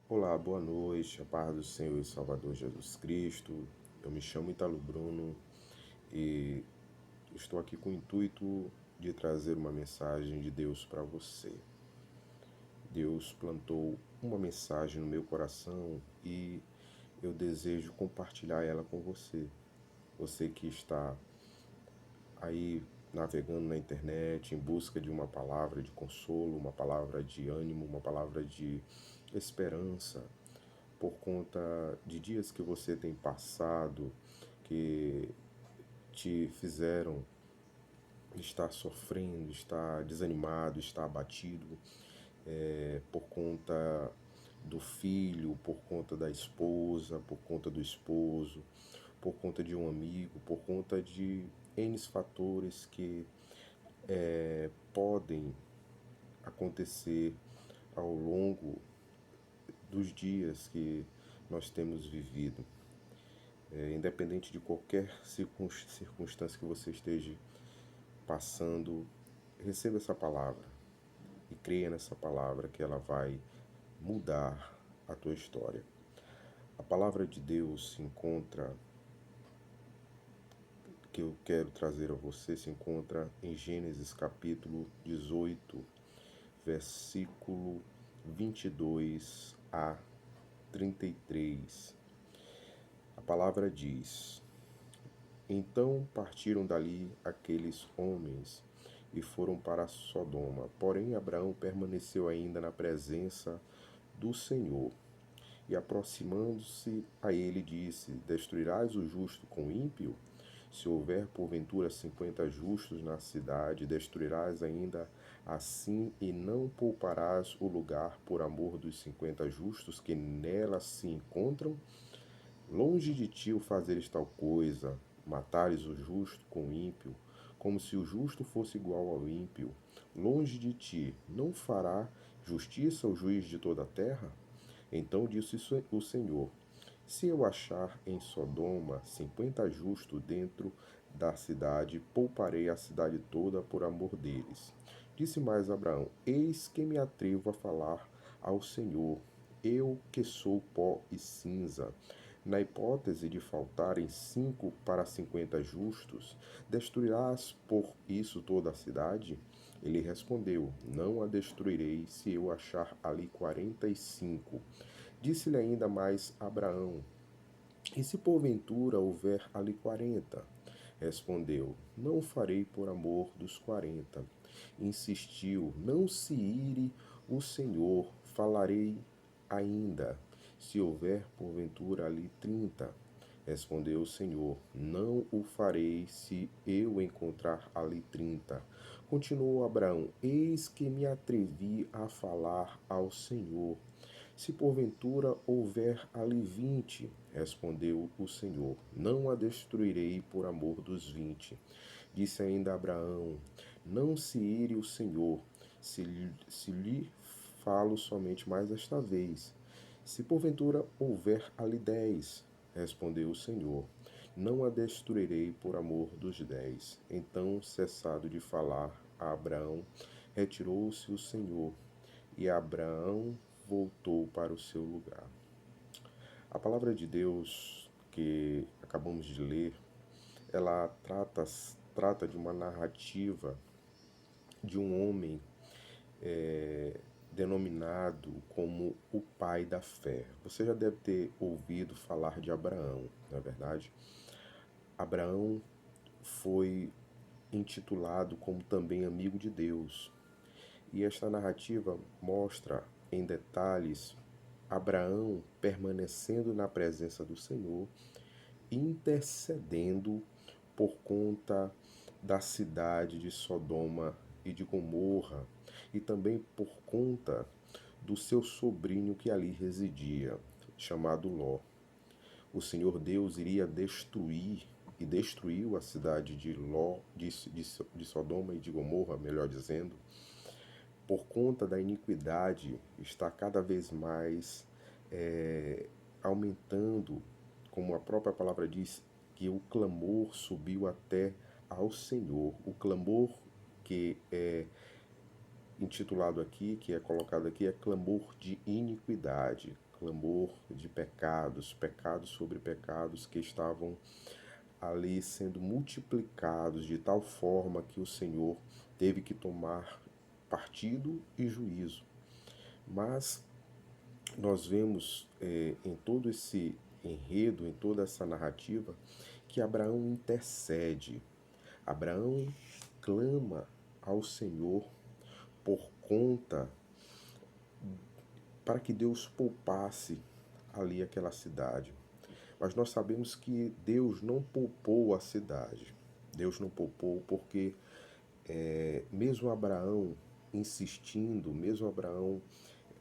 Olá, boa noite, a paz do Senhor e Salvador Jesus Cristo. Eu me chamo Italo Bruno e estou aqui com o intuito de trazer uma mensagem de Deus para você. Deus plantou uma mensagem no meu coração e eu desejo compartilhar ela com você. Você que está aí navegando na internet em busca de uma palavra de consolo, uma palavra de ânimo, uma palavra de esperança, por conta de dias que você tem passado, que te fizeram estar sofrendo, estar desanimado, estar abatido, por conta do filho, por conta da esposa, por conta do esposo, por conta de um amigo, por conta de N fatores que podem acontecer ao longo dos dias que nós temos vivido. Independente de qualquer circunstância que você esteja passando, receba essa palavra e creia nessa palavra que ela vai mudar a tua história. A palavra de Deus se encontra, que eu quero trazer a você, se encontra em Gênesis capítulo 18, versículo 22 a 33. A palavra diz: Então partiram dali aqueles homens e foram para Sodoma. Porém, Abraão permaneceu ainda na presença do Senhor. E aproximando-se a ele, disse: Destruirás o justo com o ímpio? Se houver porventura 50 justos na cidade, destruirás ainda assim e não pouparás o lugar por amor dos 50 justos que nela se encontram? Longe de ti o fazeres tal coisa, matares o justo com o ímpio, como se o justo fosse igual ao ímpio. Longe de ti, não fará justiça o juiz de toda a terra? Então disse o Senhor: Se eu achar em Sodoma 50 justos dentro da cidade, pouparei a cidade toda por amor deles. Disse mais Abraão: Eis que me atrevo a falar ao Senhor, eu que sou pó e cinza. Na hipótese de faltarem 5 para 50 justos, destruirás por isso toda a cidade? Ele respondeu: Não a destruirei se eu achar ali 45. Disse-lhe ainda mais Abraão: E se porventura houver ali 40? Respondeu: Não farei por amor dos 40. Insistiu: Não se ire o Senhor, falarei ainda. Se houver porventura ali 30. Respondeu o Senhor: Não o farei se eu encontrar ali 30. Continuou Abraão: Eis que me atrevi a falar ao Senhor. Se porventura houver ali 20, respondeu o Senhor: Não a destruirei por amor dos 20. Disse ainda Abraão: Não se ire o Senhor, se lhe falo somente mais esta vez. Se porventura houver ali 10, respondeu o Senhor: Não a destruirei por amor dos 10. Então, cessado de falar a Abraão, retirou-se o Senhor, e Abraão voltou para o seu lugar. A palavra de Deus que acabamos de ler, ela trata de uma narrativa de um homem denominado como o pai da fé. Você já deve ter ouvido falar de Abraão, não é verdade? Abraão foi intitulado como também amigo de Deus. E esta narrativa mostra em detalhes Abraão permanecendo na presença do Senhor, intercedendo por conta da cidade de Sodoma e de Gomorra, e também por conta do seu sobrinho que ali residia, chamado Ló. O Senhor Deus iria destruir e destruiu a cidade de Ló, de Sodoma e de Gomorra, melhor dizendo, por conta da iniquidade, está cada vez mais aumentando, como a própria palavra diz, que o clamor subiu até ao Senhor. O clamor que intitulado aqui, que é colocado aqui, é clamor de iniquidade, clamor de pecados, pecados sobre pecados que estavam ali sendo multiplicados de tal forma que o Senhor teve que tomar partido e juízo. Mas nós vemos em todo esse enredo, em toda essa narrativa, que Abraão intercede. Abraão clama ao Senhor por conta para que Deus poupasse ali aquela cidade. Mas nós sabemos que Deus não poupou a cidade. Deus não poupou porque mesmo Abraão insistindo, mesmo Abraão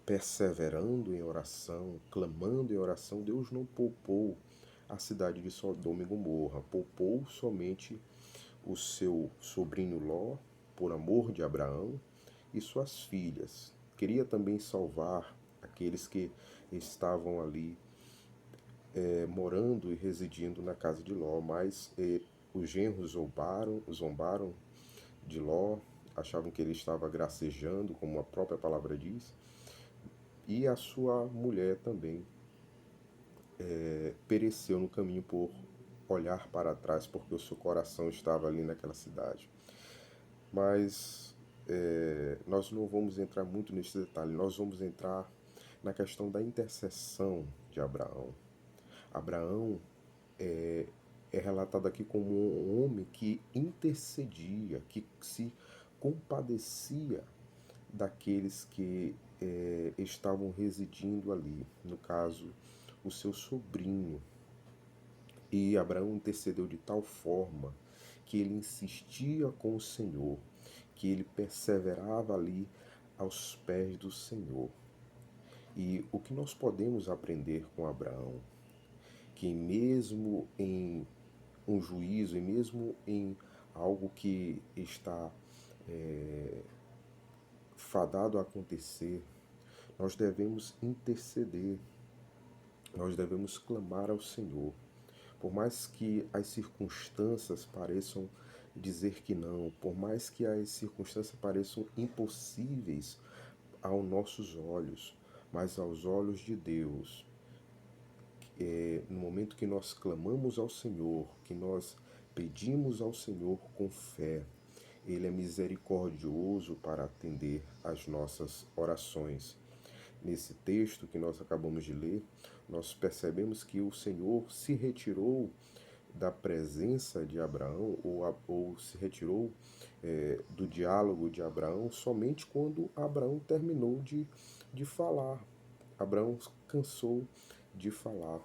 perseverando em oração, clamando em oração, Deus não poupou a cidade de Sodoma e Gomorra, poupou somente o seu sobrinho Ló, por amor de Abraão, e suas filhas. Queria também salvar aqueles que estavam ali morando e residindo na casa de Ló, mas os genros zombaram de Ló, achavam que ele estava gracejando, como a própria palavra diz, e a sua mulher também pereceu no caminho por olhar para trás, porque o seu coração estava ali naquela cidade. Mas nós não vamos entrar muito nesse detalhe, nós vamos entrar na questão da intercessão de Abraão. Abraão é relatado aqui como um homem que intercedia, que se compadecia daqueles que estavam residindo ali, no caso, o seu sobrinho. E Abraão intercedeu de tal forma que ele insistia com o Senhor, que ele perseverava ali aos pés do Senhor. E o que nós podemos aprender com Abraão? Que mesmo em um juízo, e mesmo em algo que está fadado a acontecer, nós devemos interceder, nós devemos clamar ao Senhor. Por mais que as circunstâncias pareçam dizer que não, por mais que as circunstâncias pareçam impossíveis aos nossos olhos, mas aos olhos de Deus, no momento que nós clamamos ao Senhor, que nós pedimos ao Senhor com fé, Ele é misericordioso para atender às nossas orações. Nesse texto que nós acabamos de ler, nós percebemos que o Senhor se retirou da presença de Abraão, ou se retirou do diálogo de Abraão somente quando Abraão terminou de falar. Abraão cansou de falar.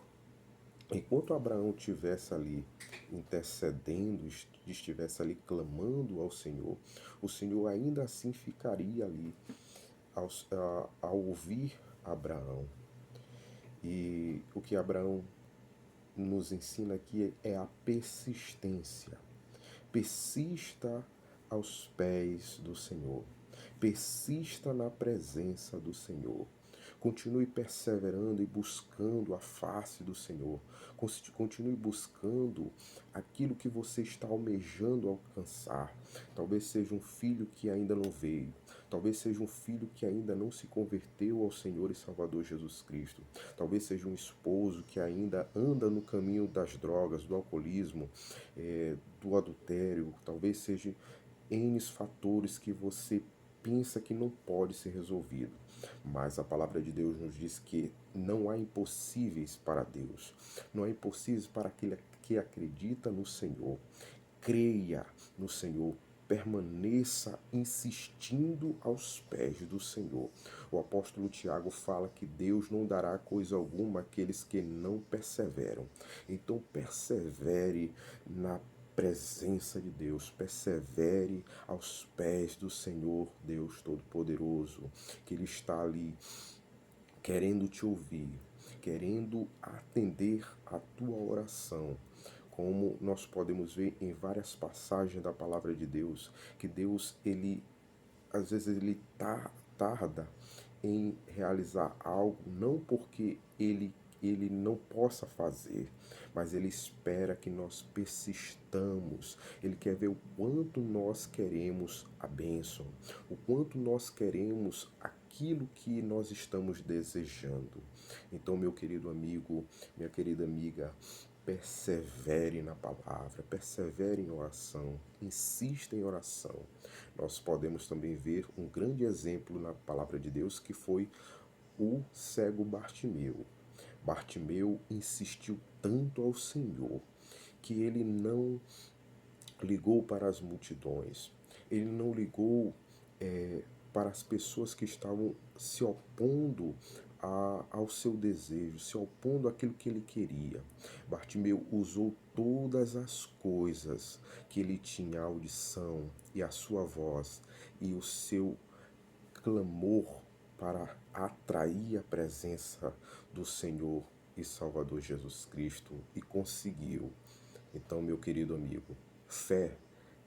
Enquanto Abraão estivesse ali intercedendo, estivesse ali clamando ao Senhor, o Senhor ainda assim ficaria ali ao ouvir Abraão. E o que Abraão nos ensina aqui é a persistência. Persista aos pés do Senhor. Persista na presença do Senhor. Continue perseverando e buscando a face do Senhor. Continue buscando aquilo que você está almejando alcançar. Talvez seja um filho que ainda não veio. Talvez seja um filho que ainda não se converteu ao Senhor e Salvador Jesus Cristo. Talvez seja um esposo que ainda anda no caminho das drogas, do alcoolismo, do adultério. Talvez seja N fatores que você pensa que não pode ser resolvido. Mas a palavra de Deus nos diz que não há impossíveis para Deus. Não há impossíveis para aquele que acredita no Senhor. Creia no Senhor. Permaneça insistindo aos pés do Senhor. O apóstolo Tiago fala que Deus não dará coisa alguma àqueles que não perseveram. Então persevere na presença de Deus, persevere aos pés do Senhor Deus Todo-Poderoso, que Ele está ali querendo te ouvir, querendo atender a tua oração. Como nós podemos ver em várias passagens da palavra de Deus, que Deus, às vezes tarda em realizar algo, não porque Ele ele não possa fazer, mas ele espera que nós persistamos. Ele quer ver o quanto nós queremos a bênção, o quanto nós queremos aquilo que nós estamos desejando. Então, meu querido amigo, minha querida amiga, persevere na palavra, persevere em oração, insista em oração. Nós podemos também ver um grande exemplo na palavra de Deus que foi o cego Bartimeu. Bartimeu insistiu tanto ao Senhor que ele não ligou para as multidões, ele não ligou para as pessoas que estavam se opondo ao seu desejo, se opondo àquilo que ele queria. Bartimeu usou todas as coisas que ele tinha, a audição e a sua voz e o seu clamor para atrair a presença do Senhor e Salvador Jesus Cristo e conseguiu. Então, meu querido amigo, fé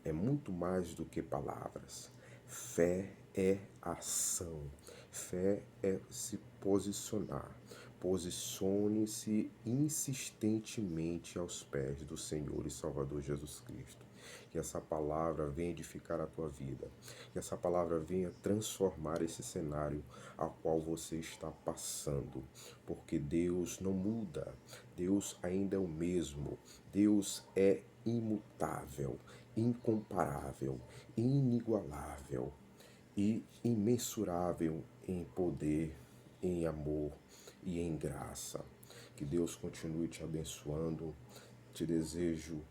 é muito mais do que palavras. Fé é ação. Fé é se posicionar. Posicione-se insistentemente aos pés do Senhor e Salvador Jesus Cristo. Que essa palavra venha edificar a tua vida. Que essa palavra venha transformar esse cenário ao qual você está passando. Porque Deus não muda. Deus ainda é o mesmo. Deus é imutável, incomparável, inigualável e imensurável em poder, em amor e em graça. Que Deus continue te abençoando. Te desejo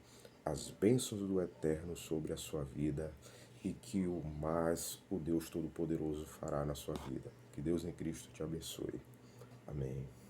as bênçãos do Eterno sobre a sua vida e que o mais o Deus Todo-Poderoso fará na sua vida. Que Deus em Cristo te abençoe. Amém.